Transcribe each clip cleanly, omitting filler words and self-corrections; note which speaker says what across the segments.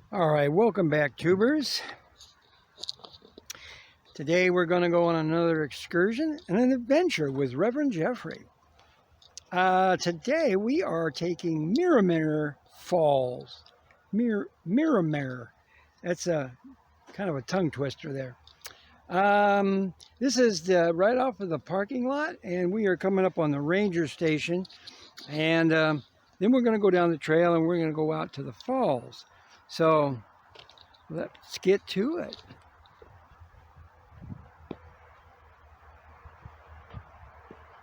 Speaker 1: All right, welcome back, tubers. Today we're going to go on another excursion and an adventure with Reverend Jeffrey. Today we are taking Marymere Falls. Marymere. That's a kind of a tongue twister there. This is right off of the parking lot, and we are coming up on the ranger station. And then we're going to go down the trail and we're going to go out to the falls. So let's get to it.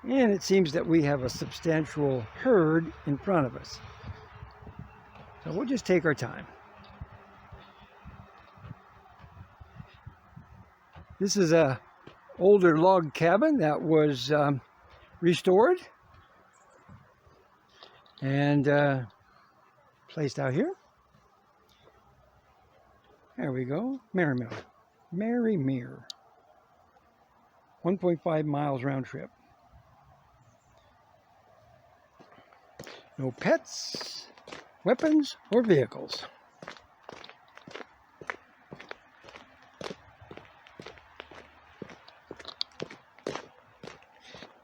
Speaker 1: And it seems that we have a substantial herd in front of us. So we'll just take our time. This is a older log cabin that was restored and placed out here. There we go, Marymere. 1.5 miles round trip. No pets, weapons, or vehicles.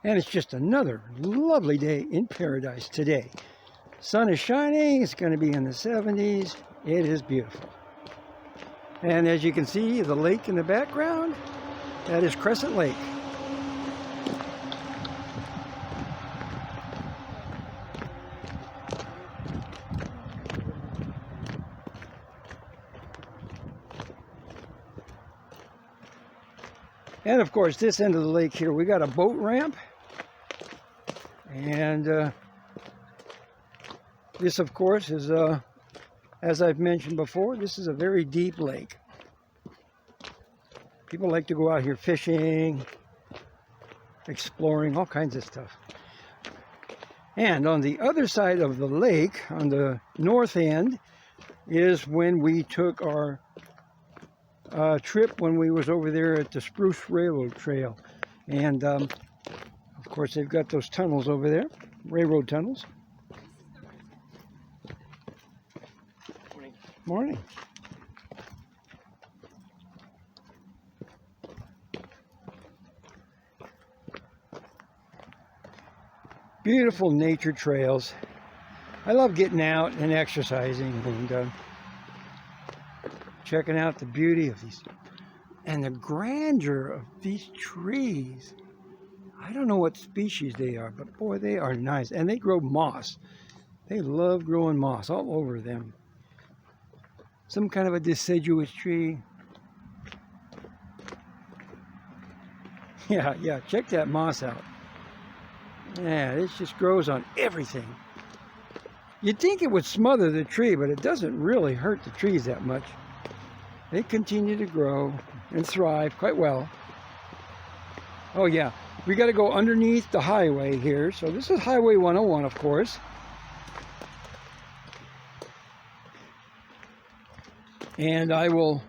Speaker 1: And it's just another lovely day in paradise today. Sun is shining, it's going to be in the 70s. It is beautiful. And as you can see, the lake in the background, that is Crescent Lake. And of course, this end of the lake here, we got a boat ramp. And this, of course, is as I've mentioned before, this is a very deep lake. People like to go out here fishing, exploring, all kinds of stuff. And on the other side of the lake, on the north end, is when we took our trip when we was over there at the Spruce Railroad Trail. And of course, they've got those tunnels over there, railroad tunnels. Morning. Beautiful nature trails. I love getting out and exercising and checking out the beauty of these and the grandeur of these trees. I don't know what species they are, but boy, they are nice. And they grow moss. They love growing moss all over them. Some kind of a deciduous tree. Yeah, check that moss out. Yeah, it just grows on everything. You'd think it would smother the tree, but it doesn't really hurt the trees that much. They continue to grow and thrive quite well. Oh yeah, we got to go underneath the highway here. So this is Highway 101, of course. And I will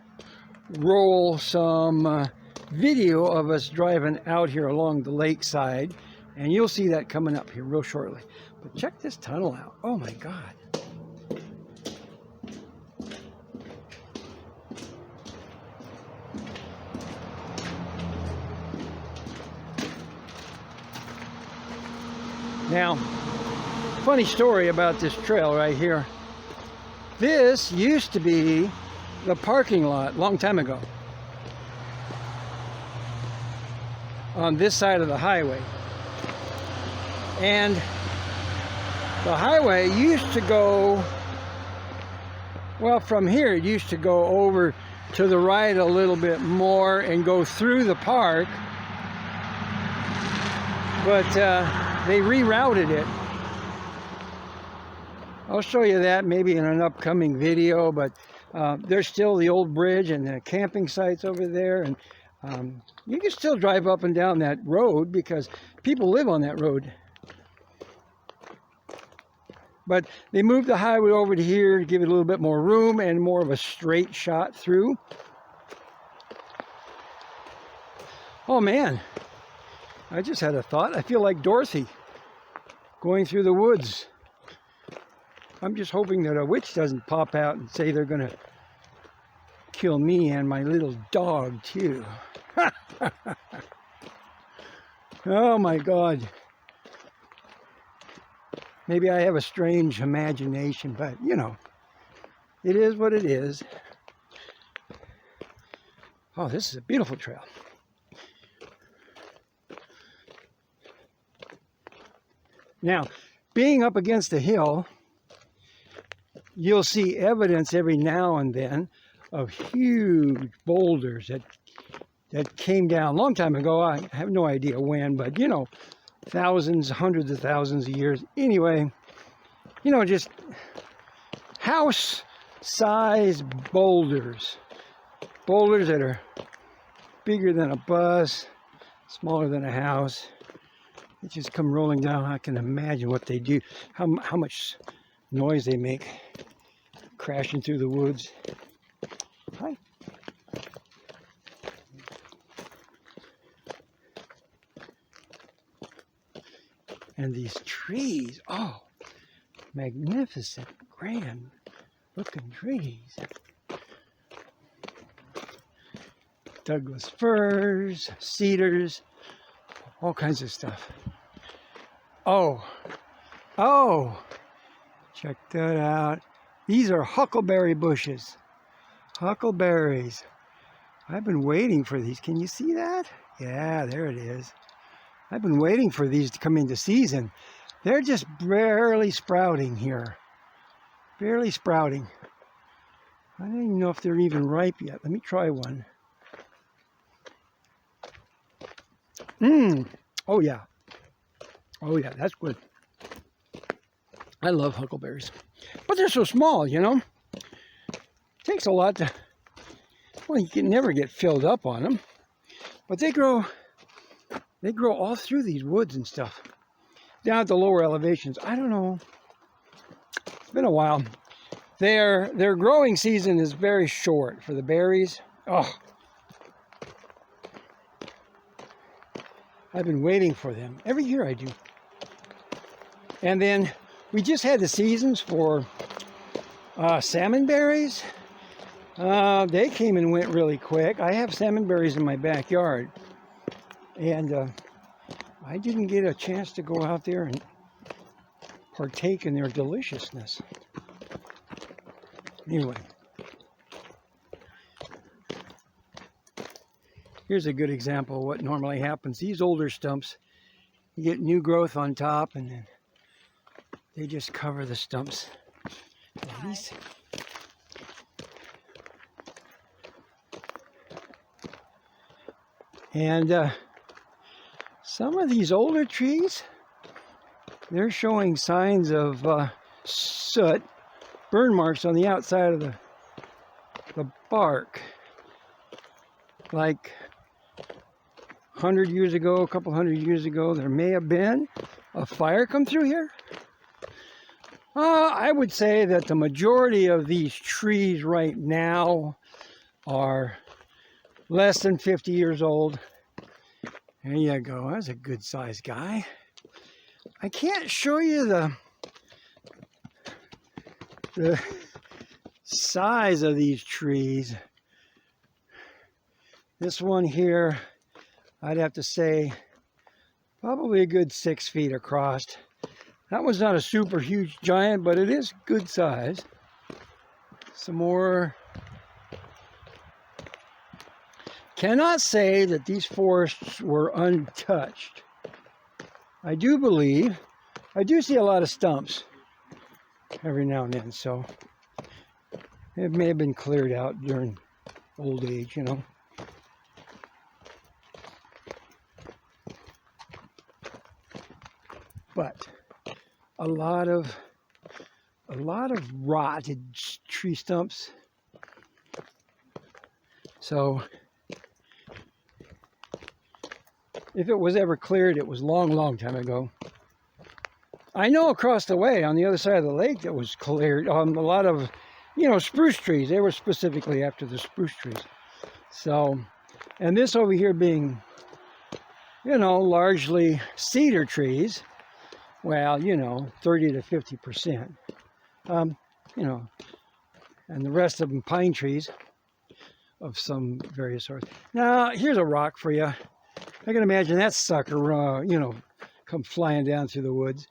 Speaker 1: roll some video of us driving out here along the lakeside, and you'll see that coming up here real shortly. But check this tunnel out. Oh my God. Now, funny story about this trail right here. This used to be the parking lot a long time ago. on this side of the highway. And the highway used to go, well, from here it used to go over to the right a little bit more and go through the park, but they rerouted it. I'll show you that maybe in an upcoming video, but there's still the old bridge and the camping sites over there, and you can still drive up and down that road because people live on that road. But they moved the highway over to here to give it a little bit more room and more of a straight shot through. Oh man, I just had a thought. I feel like Dorothy going through the woods. I'm just hoping that a witch doesn't pop out and say they're going to kill me and my little dog too. Oh my God. Maybe I have a strange imagination, but you know, it is what it is. Oh, this is a beautiful trail. Now, being up against the hill, you'll see evidence every now and then of huge boulders that came down a long time ago. I have no idea when, but you know, thousands, hundreds of thousands of years. Anyway, you know, just house-sized boulders. Boulders that are bigger than a bus, smaller than a house. They just come rolling down. I can imagine what they do, how much noise they make, crashing through the woods. Hi. And these trees, oh, magnificent, grand looking trees. Douglas firs, cedars, all kinds of stuff. Oh, check that out. These are huckleberry bushes. Huckleberries. I've been waiting for these. Can you see that? Yeah, there it is. I've been waiting for these to come into season. They're just barely sprouting here. Barely sprouting. I don't even know if they're even ripe yet. Let me try one. Oh yeah. Oh yeah, that's good. I love huckleberries. But they're so small, you know. It takes a lot to, well, you can never get filled up on them. But they grow all through these woods and stuff. Down at the lower elevations. I don't know. It's been a while. Their growing season is very short for the berries. Oh. I've been waiting for them. Every year I do. And then we just had the seasons for salmon berries. They came and went really quick. I have salmon berries in my backyard. And I didn't get a chance to go out there and partake in their deliciousness. Anyway. Here's a good example of what normally happens. These older stumps, you get new growth on top and then they just cover the stumps. And some of these older trees, they're showing signs of soot, burn marks on the outside of the bark. Like 100 years ago, a couple hundred years ago, there may have been a fire come through here. I would say that the majority of these trees right now are less than 50 years old. There you go. That's a good sized guy. I can't show you the size of these trees. This one here, I'd have to say probably a good 6 feet across. That one's not a super huge giant, but it is good size. Some more cannot say that these forests were untouched. I do see a lot of stumps every now and then, so it may have been cleared out during old age, you know. But a lot of rotted tree stumps. So if it was ever cleared, it was a long time ago. I know across the way on the other side of the lake that was cleared on a lot of, you know, spruce trees. They were specifically after the spruce trees. So, and this over here being, you know, largely cedar trees. Well, you know, 30 to 50%. You know, and the rest of them pine trees of some various sorts. Now, here's a rock for you. I can imagine that sucker, you know, come flying down through the woods.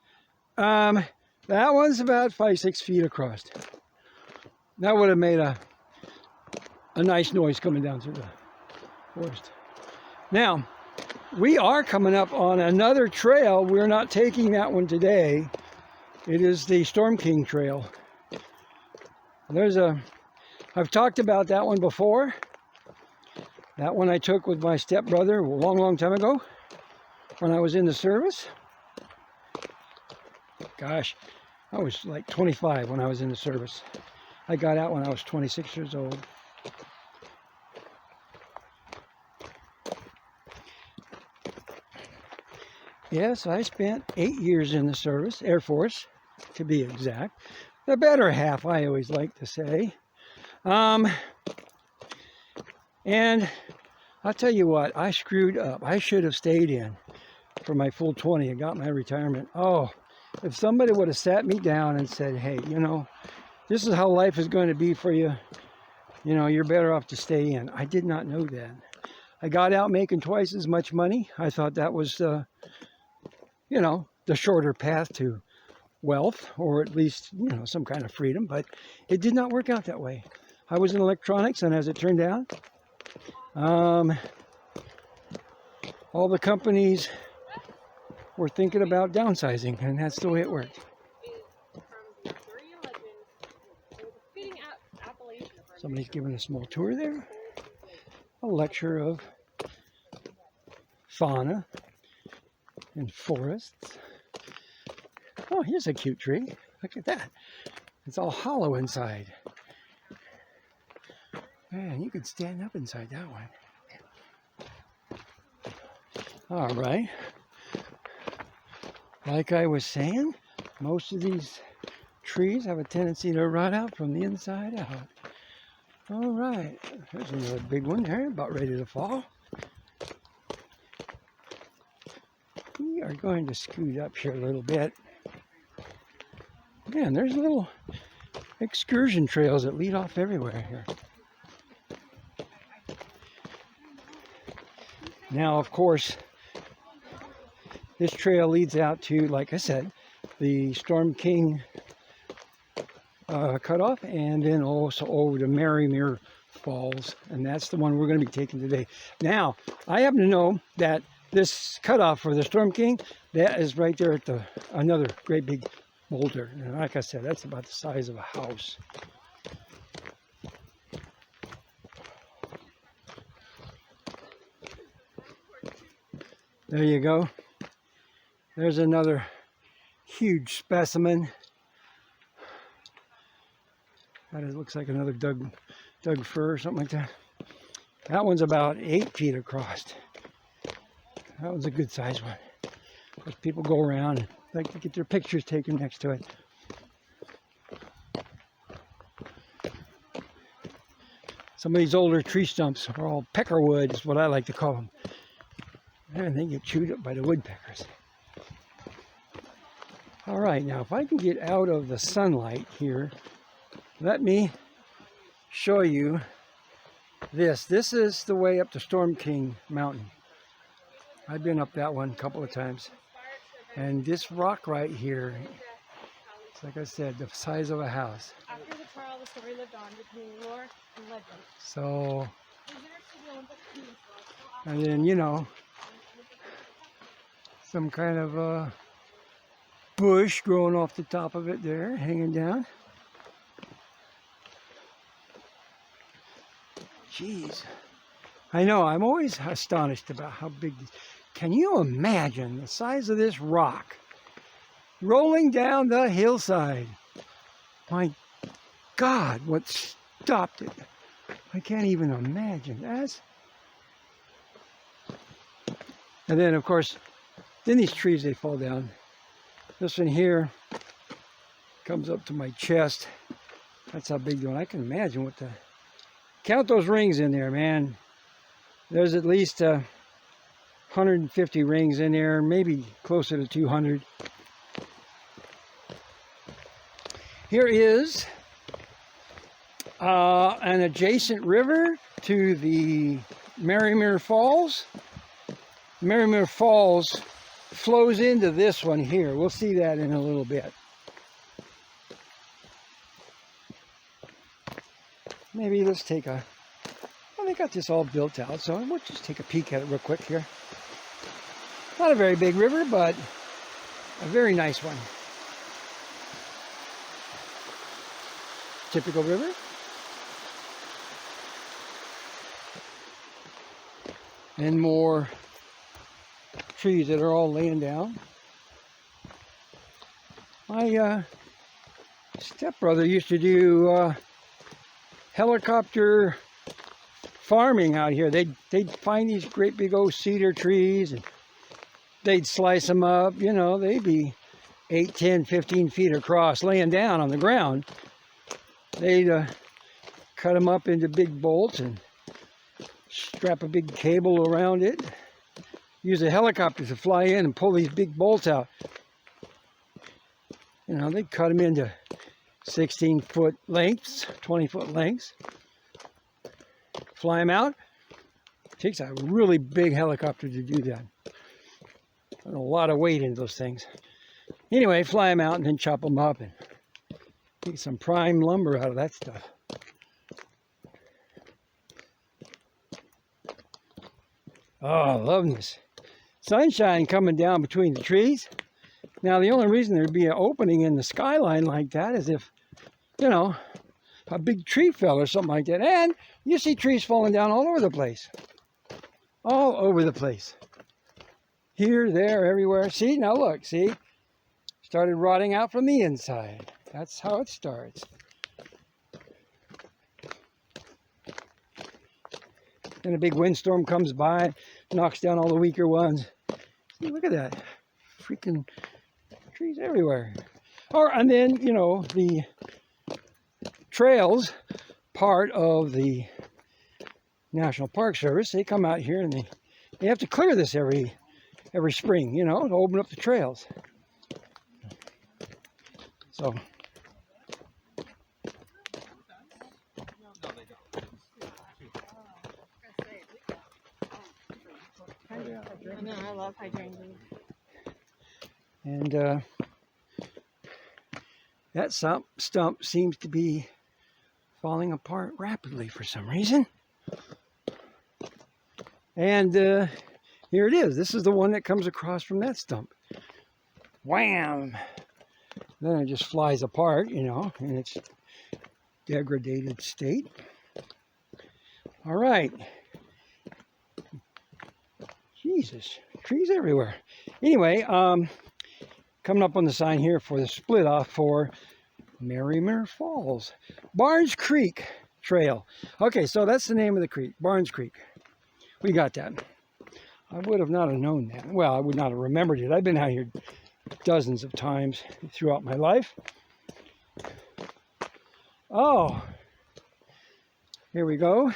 Speaker 1: That one's about 5-6 feet across. That would have made a nice noise coming down through the forest. Now, we are coming up on another trail. We're not taking that one today. It is the Storm King Trail. I've talked about that one before. That one I took with my stepbrother a long time ago when I was in the service. Gosh, I was like 25 when I was in the service. I got out when I was 26 years old. Yes, I spent 8 years in the service, Air Force, to be exact. The better half, I always like to say. And I'll tell you what, I screwed up. I should have stayed in for my full 20 and got my retirement. Oh, if somebody would have sat me down and said, hey, you know, this is how life is going to be for you. You know, you're better off to stay in. I did not know that. I got out making twice as much money. I thought that was you know, the shorter path to wealth, or at least, you know, some kind of freedom, but it did not work out that way. I was in electronics, and as it turned out, all the companies were thinking about downsizing, and that's the way it worked. Somebody's giving a small tour there. A lecture of fauna and forests. Oh, here's a cute tree. Look at that. It's all hollow inside. Man, you could stand up inside that one. All right. Like I was saying, most of these trees have a tendency to rot out from the inside out. All right. There's another big one there, about ready to fall. We are going to scoot up here a little bit. Man, there's little excursion trails that lead off everywhere here. Now, of course, this trail leads out to, like I said, the Storm King cutoff, and then also over to Marymere Falls, and that's the one we're going to be taking today. Now, I happen to know that this cutoff for the Storm King, that is right there at another great big boulder. And like I said, that's about the size of a house. There you go. There's another huge specimen. That looks like another Doug fir or something like that. That one's about 8 feet across. That was a good size one. Because people go around and like to get their pictures taken next to it. Some of these older tree stumps are all peckerwood, is what I like to call them. And they get chewed up by the woodpeckers. All right, now if I can get out of the sunlight here, let me show you this. This is the way up to Storm King Mountain. I've been up that one a couple of times. And this rock right here, it's like I said, the size of a house.
Speaker 2: After the trial, the story lived on between lore and legend.
Speaker 1: So And then, you know, some kind of bush growing off the top of it there, hanging down. Jeez. I know, I'm always astonished about how big these... Can you imagine the size of this rock rolling down the hillside? My God, what stopped it? I can't even imagine. And then, of course, then these trees, they fall down. This one here comes up to my chest. That's how big the one. I can imagine what the... Count those rings in there, man. There's at least 150 rings in there, maybe closer to 200. Here is an adjacent river to the Marymere Falls. Marymere Falls flows into this one here. We'll see that in a little bit. Maybe let's take a... Well, they got this all built out, so we'll just take a peek at it real quick here. Not a very big river, but a very nice one. Typical river. And more trees that are all laying down. My stepbrother used to do helicopter farming out here. They'd find these great big old cedar trees and they'd slice them up. You know, they'd be 8, 10, 15 feet across, laying down on the ground. They'd cut them up into big bolts and strap a big cable around it. Use a helicopter to fly in and pull these big bolts out. You know, they cut them into 16-foot lengths, 20-foot lengths. Fly them out. It takes a really big helicopter to do that. Put a lot of weight into those things. Anyway, fly them out and then chop them up and get some prime lumber out of that stuff. Oh, loving this. Sunshine coming down between the trees. Now, the only reason there'd be an opening in the skyline like that is if, you know, a big tree fell or something like that. And you see trees falling down all over the place. All over the place. Here, there, everywhere. See, now look, see? Started rotting out from the inside. That's how it starts. Then a big windstorm comes by, knocks down all the weaker ones. See, look at that. Freaking trees everywhere. And then, you know, the trails, part of the National Park Service, they come out here and they have to clear this every spring, you know, to open up the trails. So...
Speaker 2: I love hydrangeas.
Speaker 1: And that stump seems to be falling apart rapidly for some reason. And here it is. This is the one that comes across from that stump. Wham! Then it just flies apart, you know, in its degraded state. All right. Jesus, trees everywhere. Anyway, coming up on the sign here for the split off for Marymere Falls. Barnes Creek Trail. Okay, so that's the name of the creek, Barnes Creek. We got that. I would have not have known that. Well, I would not have remembered it. I've been out here dozens of times throughout my life. Oh, here we go.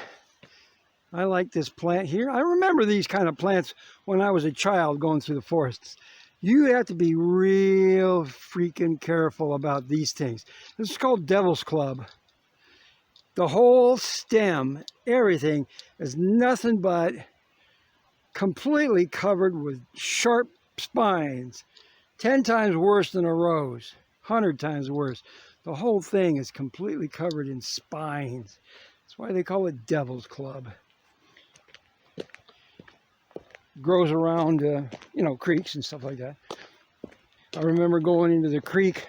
Speaker 1: I like this plant here. I remember these kind of plants when I was a child going through the forests. You have to be real freaking careful about these things. This is called Devil's Club. The whole stem, everything, is nothing but completely covered with sharp spines. 10 times worse than a rose. 100 times worse. The whole thing is completely covered in spines. That's why they call it Devil's Club. grows around, you know, creeks and stuff like that. I remember going into the creek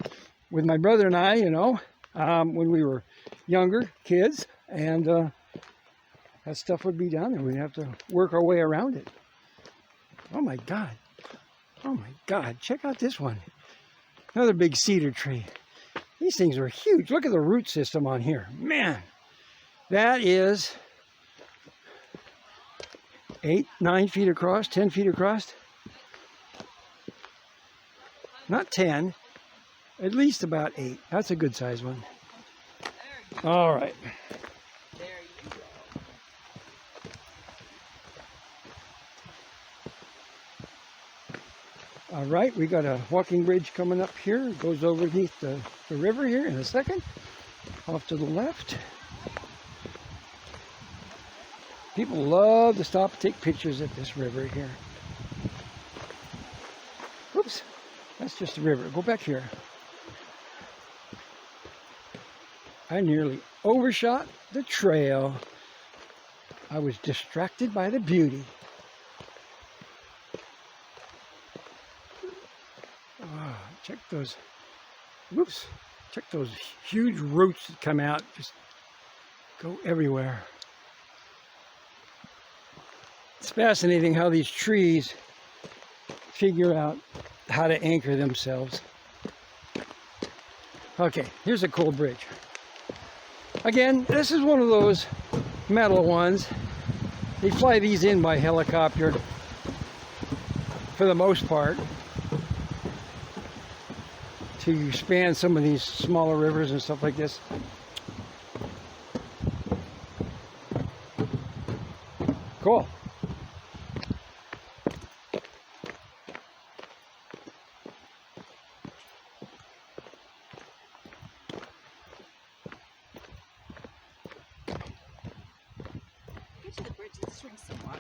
Speaker 1: with my brother and I, you know, when we were younger kids, and that stuff would be down there. We'd have to work our way around it. Oh my God. Oh my God. Check out this one. Another big cedar tree. These things are huge. Look at the root system on here. Man, that is 8, 9 feet across, 10 feet across. Not 10, at least about 8. That's a good size one. All right. All right, we got a walking bridge coming up here. It goes underneath the river here in a second. Off to the left. People love to stop and take pictures at this river here. Oops, that's just the river. Go back here. I nearly overshot the trail. I was distracted by the beauty. Oh, check those, whoops, check those huge roots that come out, just go everywhere. It's fascinating how these trees figure out how to anchor themselves. Okay, here's a cool bridge. Again, this is one of those metal ones. They fly these in by helicopter for the most part to span some of these smaller rivers and stuff like this. Cool.
Speaker 2: Get to the bridge and swing some water.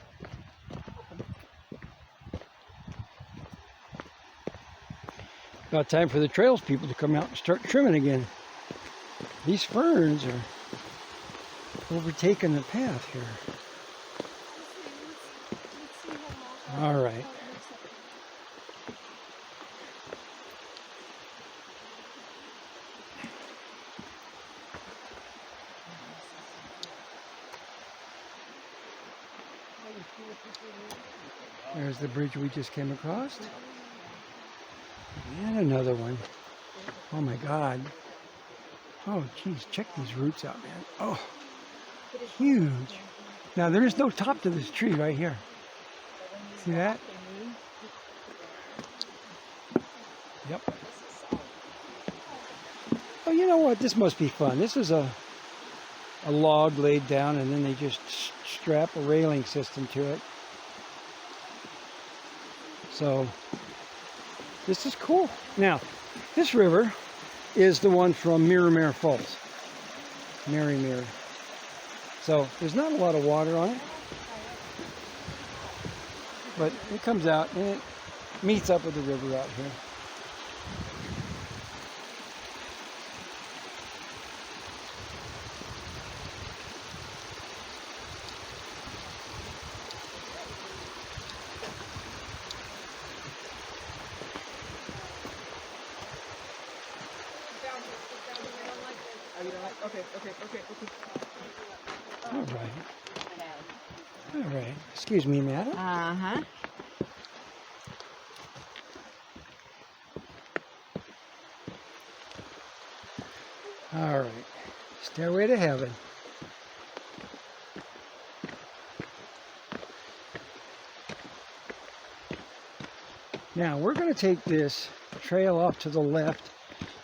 Speaker 1: About time for the trails people to come out and start trimming again. These ferns are overtaking the path here. All right. There's the bridge we just came across. And another one. Oh my God. Oh geez, check these roots out, man. Oh, huge. Now there is no top to this tree right here. See that? Yep. Oh, you know what? This must be fun. This is a log laid down and then they just strap a railing system to it. So this is cool. Now, this river is the one from Marymere Falls. Marymere. So there's not a lot of water on it, but it comes out and it meets up with the river out here.
Speaker 2: Okay.
Speaker 1: All right. All right. Excuse me, madam.
Speaker 2: Uh-huh.
Speaker 1: All right. Stairway to heaven. Now, we're going to take this trail off to the left.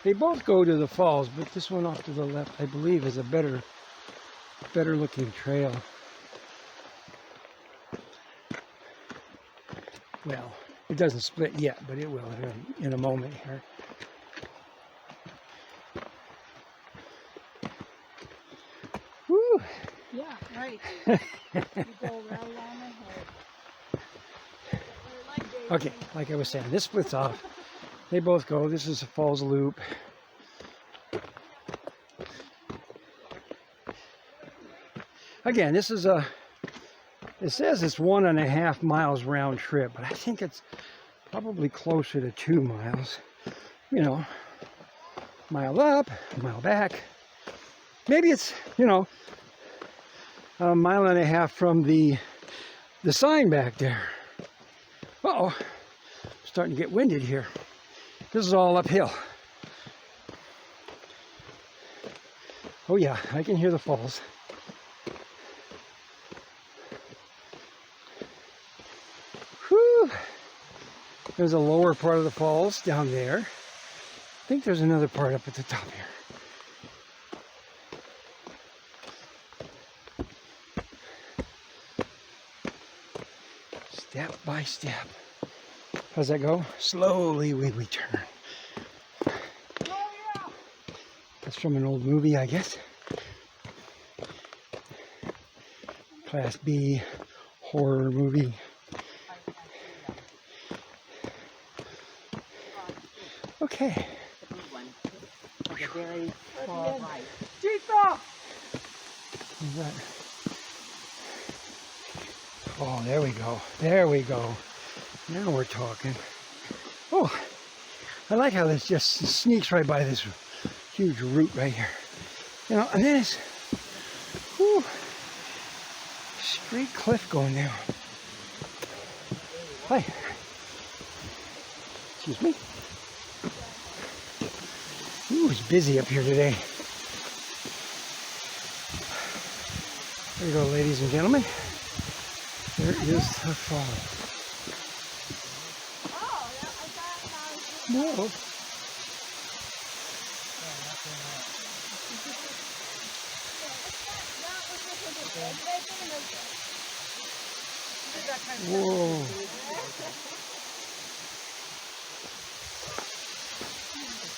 Speaker 1: They both go to the falls, but this one off to the left, I believe, is a better looking trail. Well, it doesn't split yet, but it will in a moment here. Woo!
Speaker 2: Yeah, right. You go right along ahead.
Speaker 1: Okay, like I was saying, this splits off. They both go. This is a falls loop. Again, this is a It says it's 1.5 miles round trip, but I think it's probably closer to 2 miles. You know, mile up, mile back. Maybe it's, you know, 1.5 miles from the sign back there. Uh-oh, starting to get winded here. This is all uphill. Oh yeah, I can hear the falls. Whew. There's a lower part of the falls down there. I think there's another part up at the top here. Step by step. How's that go? Slowly we return. That's from an old movie, I guess. Class B horror movie. Okay.
Speaker 2: The blue one. The very far right.
Speaker 1: What's that? Oh, there we go. There we go. Now we're talking. Oh, I like how this just sneaks right by this huge root right here. You know, and then it's whew, straight cliff going down. Hi. Excuse me. Ooh, it's busy up here today. There you go, ladies and gentlemen. There is the fall. No. Whoa.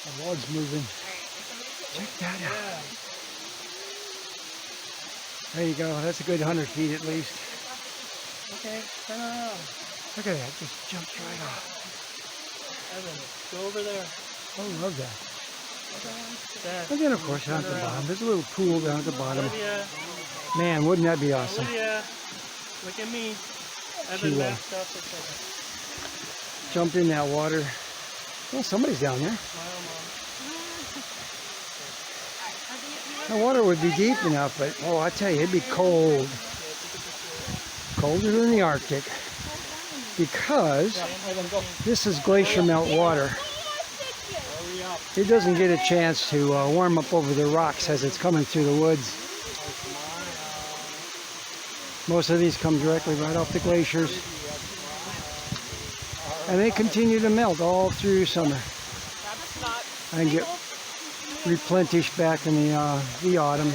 Speaker 1: The log's moving. Check that out. There you go. That's a good 100 feet at least.
Speaker 3: Okay, turn around.
Speaker 1: Look at that. Just jumps right off.
Speaker 3: Evan, go over there.
Speaker 1: I love that.
Speaker 3: Dad,
Speaker 1: And then, of course, down at the bottom. There's a little pool down at the bottom.
Speaker 3: Olivia,
Speaker 1: Man, wouldn't that be awesome?
Speaker 3: Olivia, look at me. Evan messed up for a second.
Speaker 1: Jump in that water. Oh, somebody's down there.
Speaker 3: Smile,
Speaker 1: The
Speaker 3: Mom.
Speaker 1: water would be deep enough, but oh, I tell you, it'd be cold. Colder than the Arctic. Because this is glacier melt water. It doesn't get a chance to warm up over the rocks as it's coming through the woods. Most of these come directly right off the glaciers. And they continue to melt all through summer. And get replenished back in the autumn.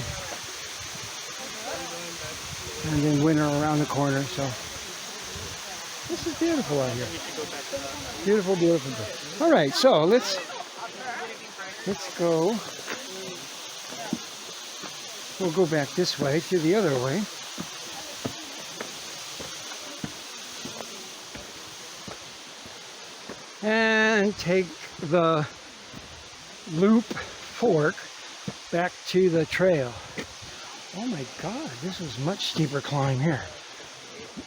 Speaker 1: And then winter around the corner. So this is beautiful out here. Beautiful, beautiful, beautiful. All right, so let's go. We'll go back this way to the other way. And take the loop fork back to the trail. Oh my God, this is much steeper climb here.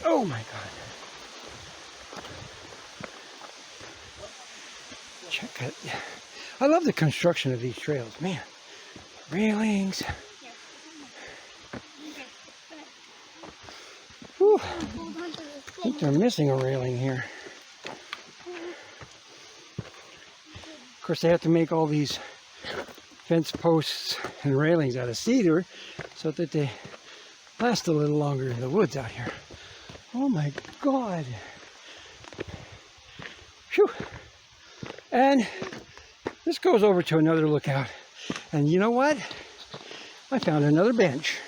Speaker 1: Oh my God. Check it. I love the construction of these trails, man. Railings. Whew. I think they're missing a railing here. Of course, they have to make all these fence posts and railings out of cedar so that they last a little longer in the woods out here. Oh my God. Phew. And this goes over to another lookout. And you know what? I found another bench.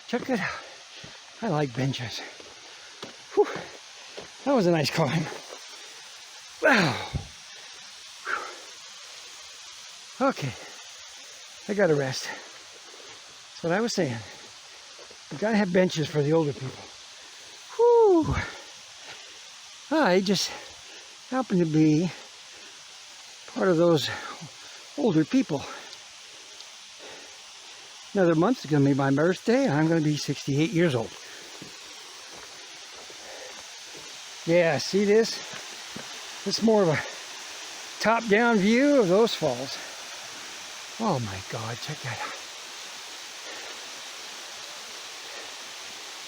Speaker 1: Check it out. I like benches. Whew. That was a nice climb. Wow. Whew. Okay. I gotta rest. That's what I was saying. You gotta have benches for the older people. Whew. I just happen to be part of those older people. Another month is going to be my birthday, and I'm going to be 68 years old. Yeah, see this? It's more of a top-down view of those falls. Oh my God, check that out.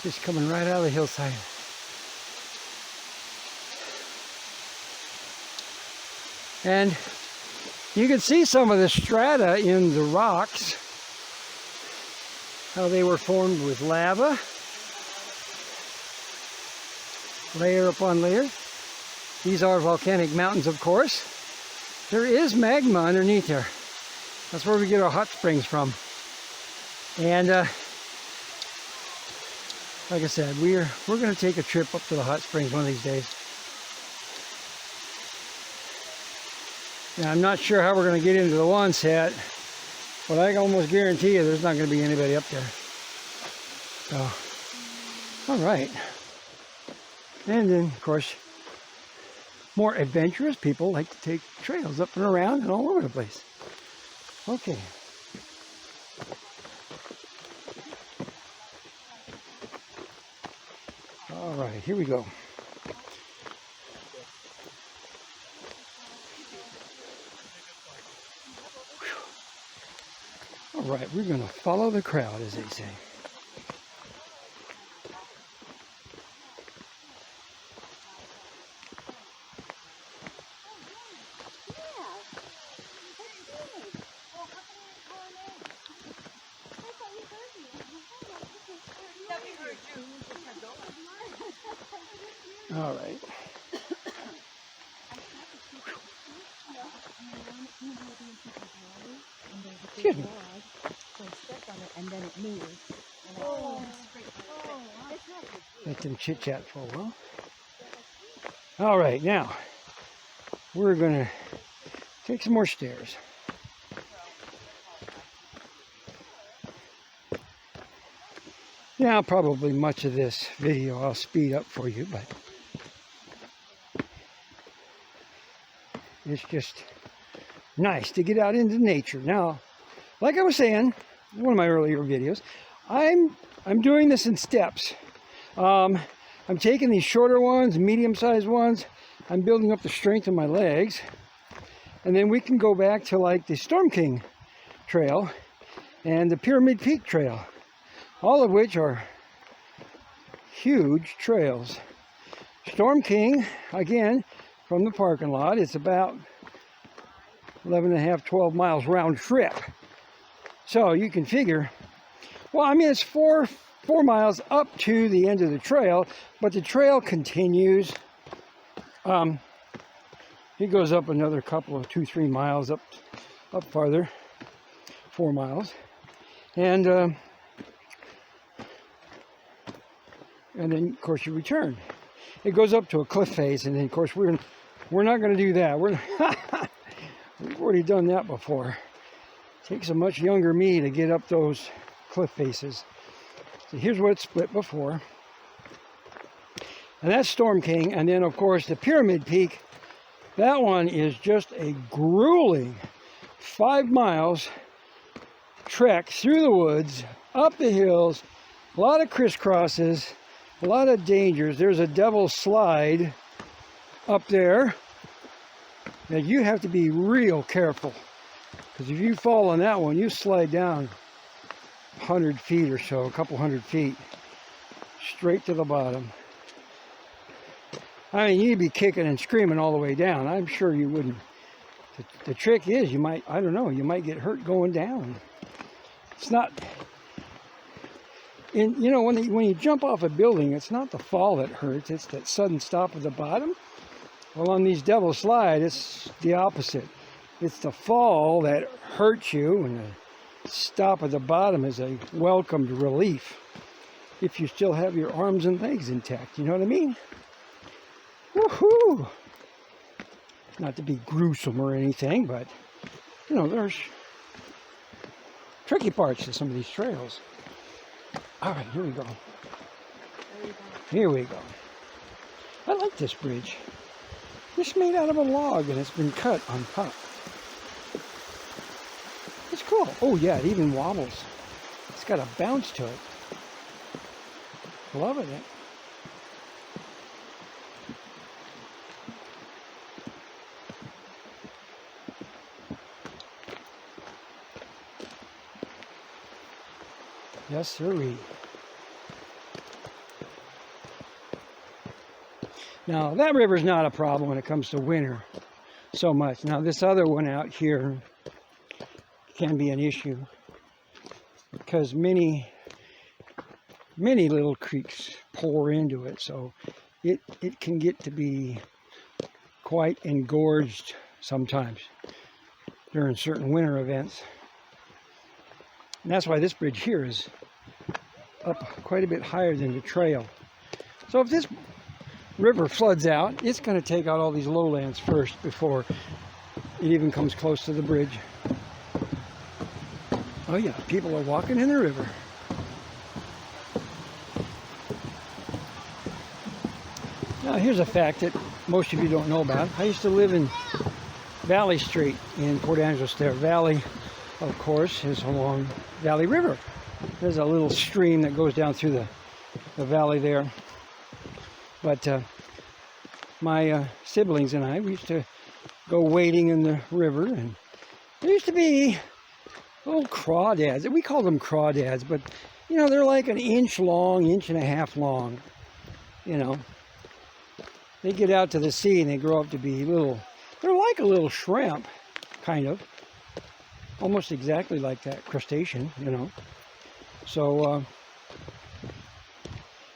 Speaker 1: Just coming right out of the hillside. And you can see some of the strata in the rocks, how they were formed with lava, layer upon layer. These are volcanic mountains, of course. There is magma underneath there. That's where we get our hot springs from. And like I said, we're going to take a trip up to the hot springs one of these days. Now, I'm not sure how we're going to get into the one set, but I can almost guarantee you there's not going to be anybody up there. So, all right. And then, of course, more adventurous people like to take trails up and around and all over the place. Okay. All right, here we go. All right, we're going to follow the crowd, as they say. All right. Excuse me.
Speaker 2: And then it moves.
Speaker 1: Let them chit chat for a while. All right, now we're going to take some more stairs. Now, probably much of this video I'll speed up for you, but it's just nice to get out into nature. Now, like I was saying in one of my earlier videos, I'm doing this in steps. I'm taking these shorter ones, medium-sized ones. I'm building up the strength of my legs, and then we can go back to like the Storm King Trail and the Pyramid Peak Trail, all of which are huge trails. Storm King, again, from the parking lot, it's about 11.5, 12 miles round trip. So you can figure, well, I mean, it's four miles up to the end of the trail, but the trail continues. It goes up another couple of 2-3 miles up farther, 4 miles, and then of course you return. It goes up to a cliff face, and then of course we're not going to do that. We've already done that before. It takes a much younger me to get up those cliff faces. So here's what it's split before. And that's Storm King. And then, of course, the Pyramid Peak. That one is just a grueling 5 miles trek through the woods, up the hills, a lot of crisscrosses, a lot of dangers. There's a devil's slide up there. Now, you have to be real careful, because if you fall on that one, you slide down 100 feet or so, a couple hundred feet, straight to the bottom. I mean, you'd be kicking and screaming all the way down. I'm sure you wouldn't. The trick is, you might, I don't know, you might get hurt going down. It's not, you know, when you jump off a building, it's not the fall that hurts, it's that sudden stop at the bottom. Well, on these devil slide, it's the opposite. It's the fall that hurts you, and the stop at the bottom is a welcomed relief if you still have your arms and legs intact. You know what I mean? Woohoo! Not to be gruesome or anything, but you know, there's tricky parts to some of these trails. All right, here we go. Here we go. I like this bridge. It's made out of a log and it's been cut on top. It's cool. Oh yeah, it even wobbles. It's got a bounce to it. Loving it. Yes, sirree. Now, that river's not a problem when it comes to winter so much. Now, this other one out here can be an issue because many little creeks pour into it, so it can get to be quite engorged sometimes during certain winter events. And that's why this bridge here is up quite a bit higher than the trail. So if this river floods out, it's going to take out all these lowlands first before it even comes close to the bridge. Oh yeah, people are walking in the river. Now here's a fact that most of you don't know about. I used to live in Valley Street in Port Angeles there. Valley, of course, is along Valley River. There's a little stream that goes down through the valley there. But my siblings and I, we used to go wading in the river, and there used to be little crawdads. We call them crawdads, but you know, they're like an inch long, inch and a half long. You know, they get out to the sea and they grow up to be little. They're like a little shrimp, kind of, almost exactly like that crustacean. You know, so.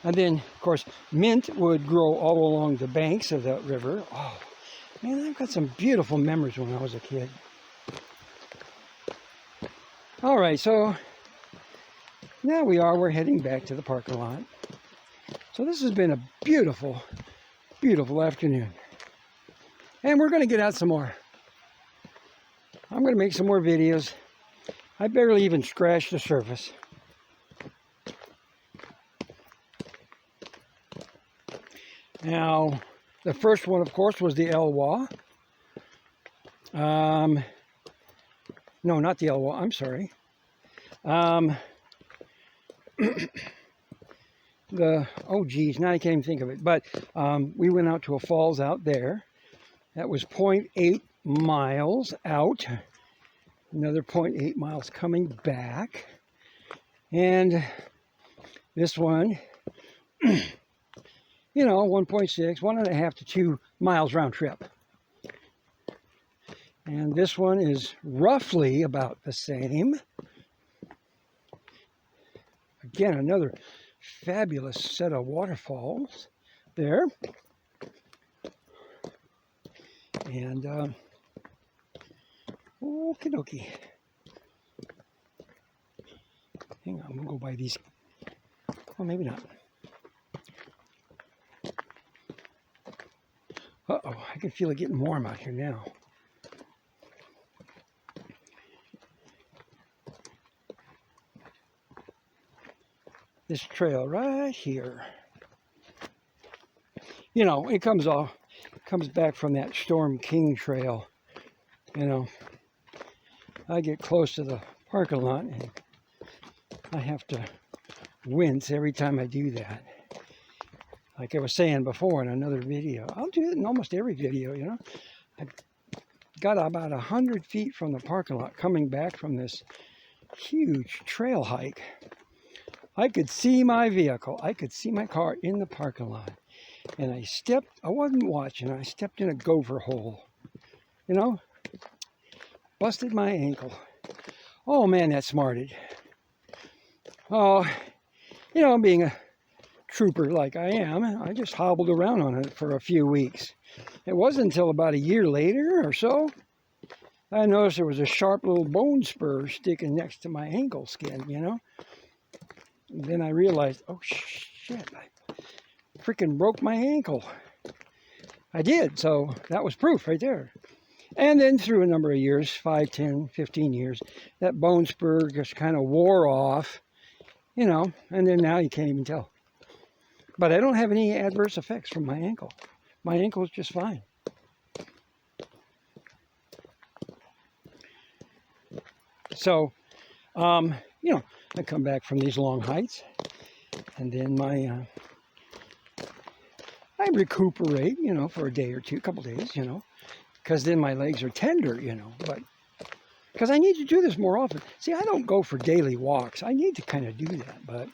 Speaker 1: And then, of course, mint would grow all along the banks of that river. Oh, man, I've got some beautiful memories when I was a kid. All right, so now we're heading back to the parking lot. So this has been a beautiful, beautiful afternoon. And we're going to get out some more. I'm going to make some more videos. I barely even scratched the surface. Now, the first one, of course, was the Elwha. No, not the Elwha, I'm sorry. Oh geez, now I can't even think of it. But we went out to a falls out there. That was 0.8 miles out. Another 0.8 miles coming back. And this one, you know, 1.6, 1.5 to 2 miles round trip. And this one is roughly about the same. Again, another fabulous set of waterfalls there. And, okie dokie. Hang on, I'm going to go by these. Oh, maybe not. Uh-oh, I can feel it getting warm out here now. This trail right here. You know, it comes back from that Storm King trail. You know, I get close to the parking lot and I have to wince every time I do that. Like I was saying before in another video, I'll do it in almost every video, you know. I got about 100 feet from the parking lot coming back from this huge trail hike. I could see my vehicle. I could see my car in the parking lot. And I wasn't watching, I stepped in a gopher hole. You know, busted my ankle. Oh man, that smarted. Oh, you know, being a trooper like I am, I just hobbled around on it for a few weeks. It wasn't until about a year later or so, I noticed there was a sharp little bone spur sticking next to my ankle skin, you know. And then I realized, oh shit, I freaking broke my ankle. I did, so that was proof right there. And then through a number of years, 5, 10, 15 years, that bone spur just kind of wore off, you know, and then now you can't even tell. But I don't have any adverse effects from my ankle. My ankle is just fine. So, you know, I come back from these long hikes, and then I recuperate, you know, for a day or two, a couple days, you know, because then my legs are tender, you know. But because I need to do this more often. See, I don't go for daily walks. I need to kind of do that, but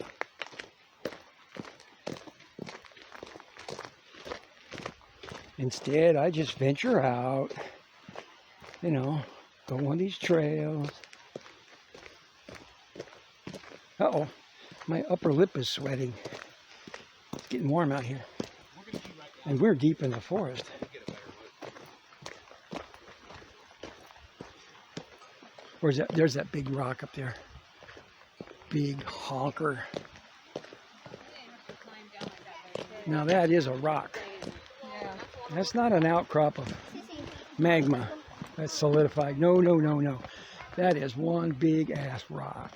Speaker 1: instead I just venture out, you know, go on these trails. Uh-oh, my upper lip is sweating. It's getting warm out here. And we're deep in the forest. Where's that? There's that big rock up there. Big honker. Now that is a rock. That's not an outcrop of magma that's solidified. No, no, no, no. That is one big ass rock.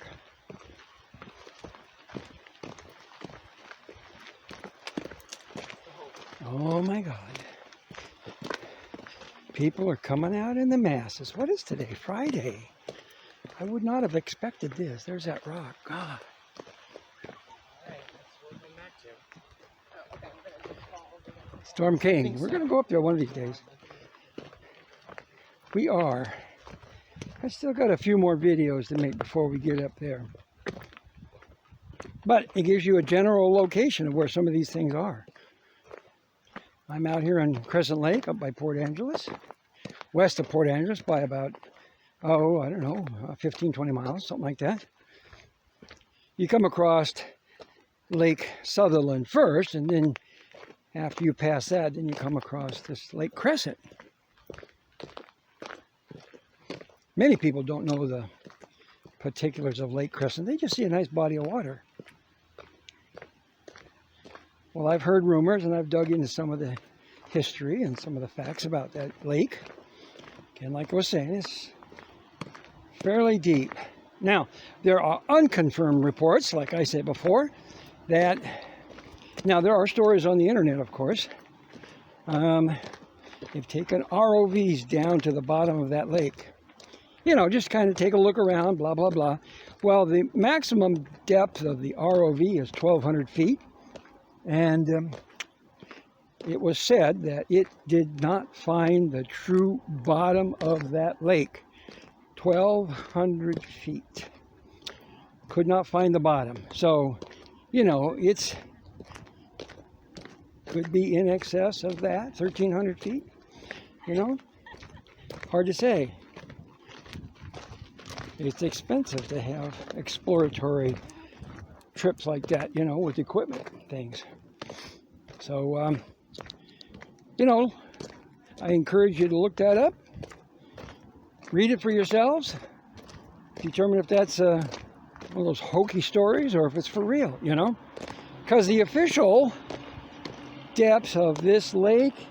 Speaker 1: Oh my God. People are coming out in the masses. What is today? Friday. I would not have expected this. There's that rock. God. Storm King. We're going to go up there one of these days. We are. I still got a few more videos to make before we get up there. But it gives you a general location of where some of these things are. I'm out here on Crescent Lake up by Port Angeles. West of Port Angeles by about, oh, I don't know, 15, 20 miles, something like that. You come across Lake Sutherland first, and then after you pass that, then you come across this Lake Crescent. Many people don't know the particulars of Lake Crescent. They just see a nice body of water. Well, I've heard rumors, and I've dug into some of the history and some of the facts about that lake. And like I was saying, it's fairly deep. Now, there are unconfirmed reports, like I said before, that, now there are stories on the internet, of course. They've taken ROVs down to the bottom of that lake. You know, just kind of take a look around, blah, blah, blah. Well, the maximum depth of the ROV is 1,200 feet. And it was said that it did not find the true bottom of that lake. 1,200 feet. Could not find the bottom. So, you know, it's could be in excess of that, 1,300 feet. You know, hard to say. It's expensive to have exploratory trips like that, you know, with equipment and things. So, you know, I encourage you to look that up, read it for yourselves, determine if that's one of those hokey stories or if it's for real, you know, because the official depth of this lake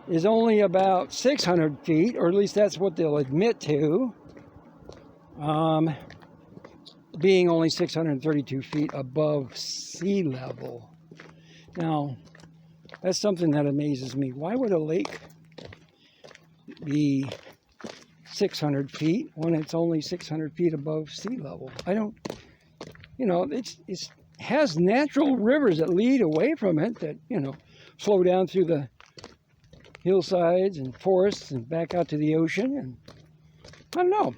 Speaker 1: is only about 600 feet, or at least that's what they'll admit to. Being only 632 feet above sea level. Now, that's something that amazes me. Why would a lake be 600 feet when it's only 600 feet above sea level? I don't, you know, it has natural rivers that lead away from it that, you know, flow down through the hillsides and forests and back out to the ocean. And I don't know.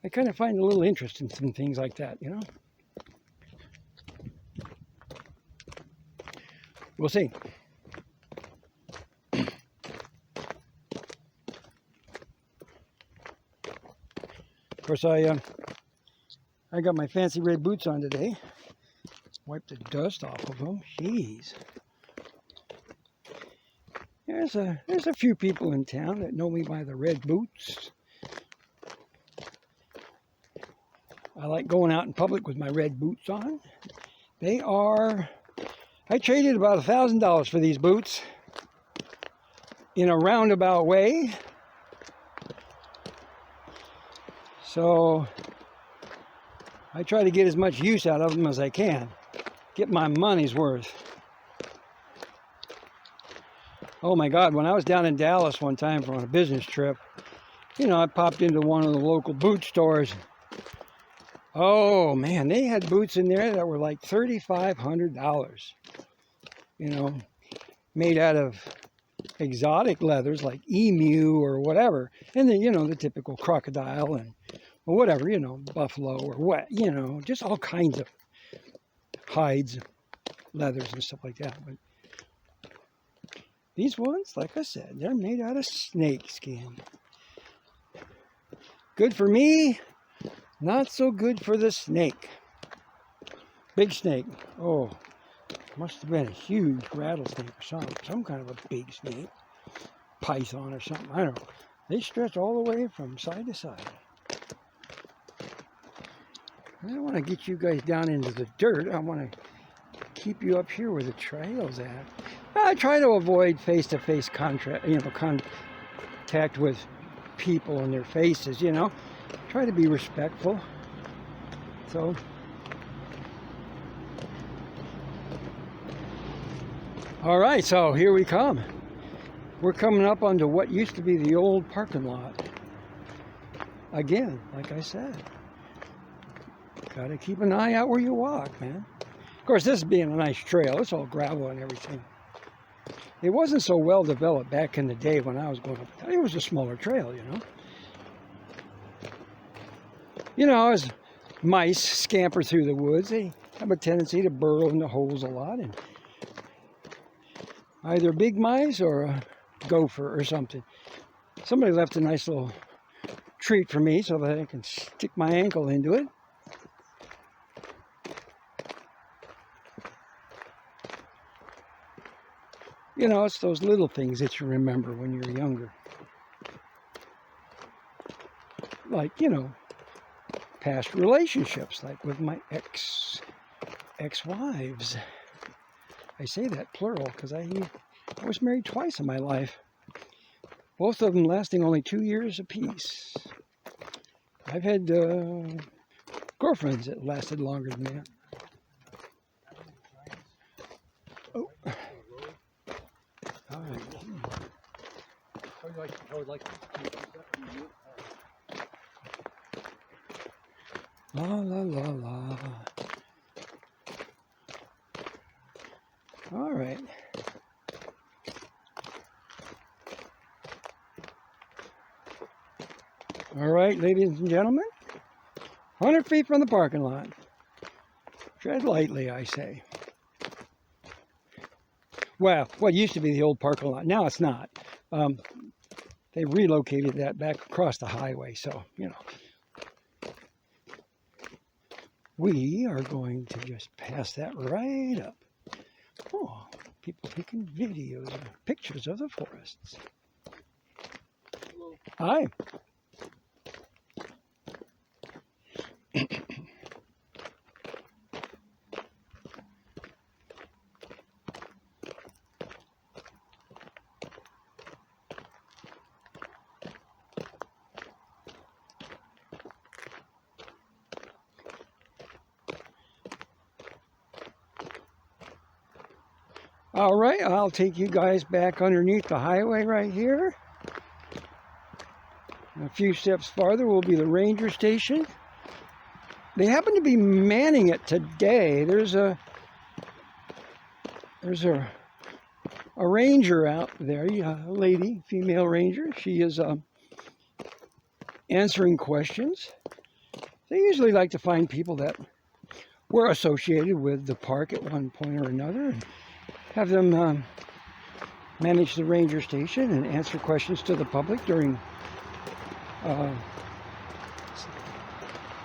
Speaker 1: I kind of find a little interest in some things like that, you know. We'll see. Of course, I got my fancy red boots on today. Wipe the dust off of them. Jeez. There's a few people in town that know me by the red boots. I like going out in public with my red boots on. They are, I traded about $1,000 for these boots in a roundabout way. So I try to get as much use out of them as I can. Get my money's worth. Oh my God, when I was down in Dallas one time for on a business trip, you know, I popped into one of the local boot stores. Oh man, they had boots in there that were like $3,500, you know, made out of exotic leathers like emu or whatever. And then, you know, the typical crocodile and or whatever, you know, buffalo or what, you know, just all kinds of hides, leathers and stuff like that. But these ones, like I said, they're made out of snake skin. Good for me, not so good for the snake. Big snake. Oh, must have been a huge rattlesnake or something. Some kind of a big snake. Python or something. I don't know. They stretch all the way from side to side. I don't want to get you guys down into the dirt. I want to keep you up here where the trail's at. I try to avoid face-to-face contact with people and their faces, you know. Try to be respectful. So, all right, so here we come. We're coming up onto what used to be the old parking lot. Again, like I said, gotta keep an eye out where you walk, man. Of course, this being a nice trail, it's all gravel and everything. It wasn't so well developed back in the day when I was going up. It was a smaller trail, you know. You know, as mice scamper through the woods, they have a tendency to burrow in the holes a lot, and either big mice or a gopher or something. Somebody left a nice little treat for me so that I can stick my ankle into it. You know, it's those little things that you remember when you're younger. Like, you know, past relationships, like with my ex-wives. I say that plural because I was married twice in my life. Both of them lasting only 2 years apiece. I've had girlfriends that lasted longer than that. Oh. All right.
Speaker 4: I would like to
Speaker 1: La la la la. All right. All right, ladies and gentlemen. 100 feet from the parking lot. Tread lightly, I say. Well, what used to be the old parking lot. Now it's not. They relocated that back across the highway, so, you know. We are going to just pass that right up. Oh, people taking videos or pictures of the forests. Hi. All right, I'll take you guys back underneath the highway right here. A few steps farther will be the ranger station. They happen to be manning it today. There's a ranger out there, a lady, female ranger. She is answering questions. They usually like to find people that were associated with the park at one point or another, and have them manage the ranger station and answer questions to the public during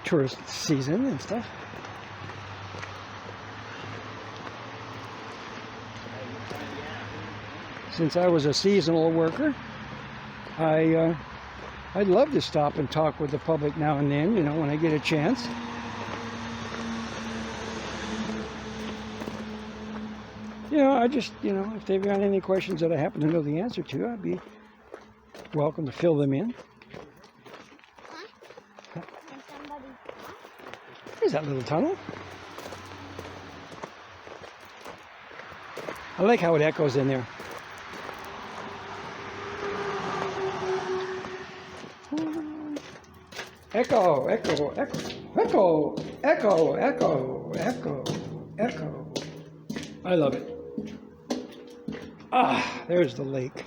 Speaker 1: tourist season and stuff. Since I was a seasonal worker, I'd love to stop and talk with the public now and then, you know, when I get a chance. You know, I just, you know, if they've got any questions that I happen to know the answer to, I'd be welcome to fill them in. There's that little tunnel. I like how it echoes in there. Echo, echo, echo, echo, echo, echo, echo, echo. I love it. Ah, there's the lake.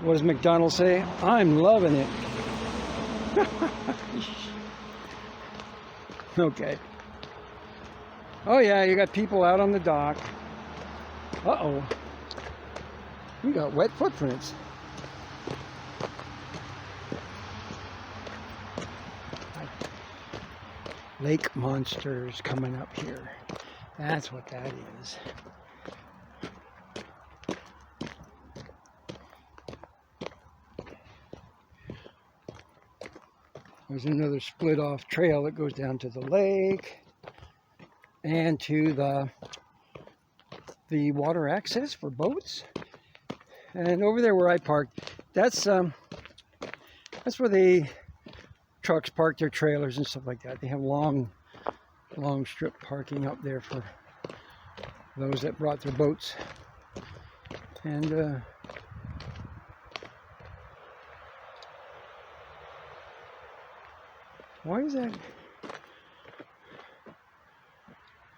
Speaker 1: What does McDonald say? I'm loving it. Okay. Oh yeah, you got people out on the dock. Uh-oh. We got wet footprints. Lake monsters coming up here. That's what that is. There's another split off trail that goes down to the lake and to the water access for boats. And over there where I parked, that's where the trucks park their trailers and stuff like that. They have long strip parking up there for those that brought their boats. And why is that?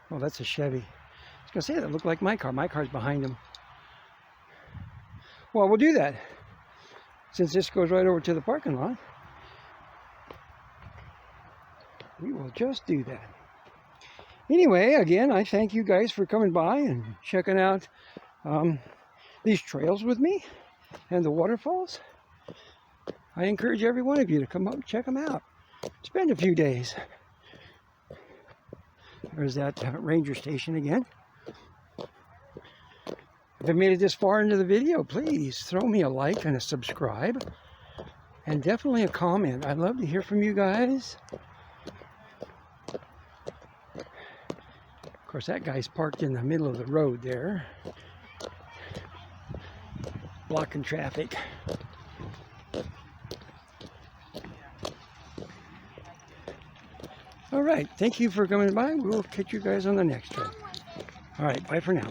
Speaker 1: Oh, that's a Chevy. I was gonna say that looked like my car. My car's behind him. Well, we'll do that since this goes right over to the parking lot. We will just do that. Anyway, again, I thank you guys for coming by and checking out these trails with me and the waterfalls. I encourage every one of you to come up and check them out. Spend a few days. There's that ranger station again. If you made it this far into the video, please throw me a like and a subscribe. And definitely a comment. I'd love to hear from you guys. Of course, that guy's parked in the middle of the road there, blocking traffic. All right, thank you for coming by. We'll catch you guys on the next one. All right, bye for now.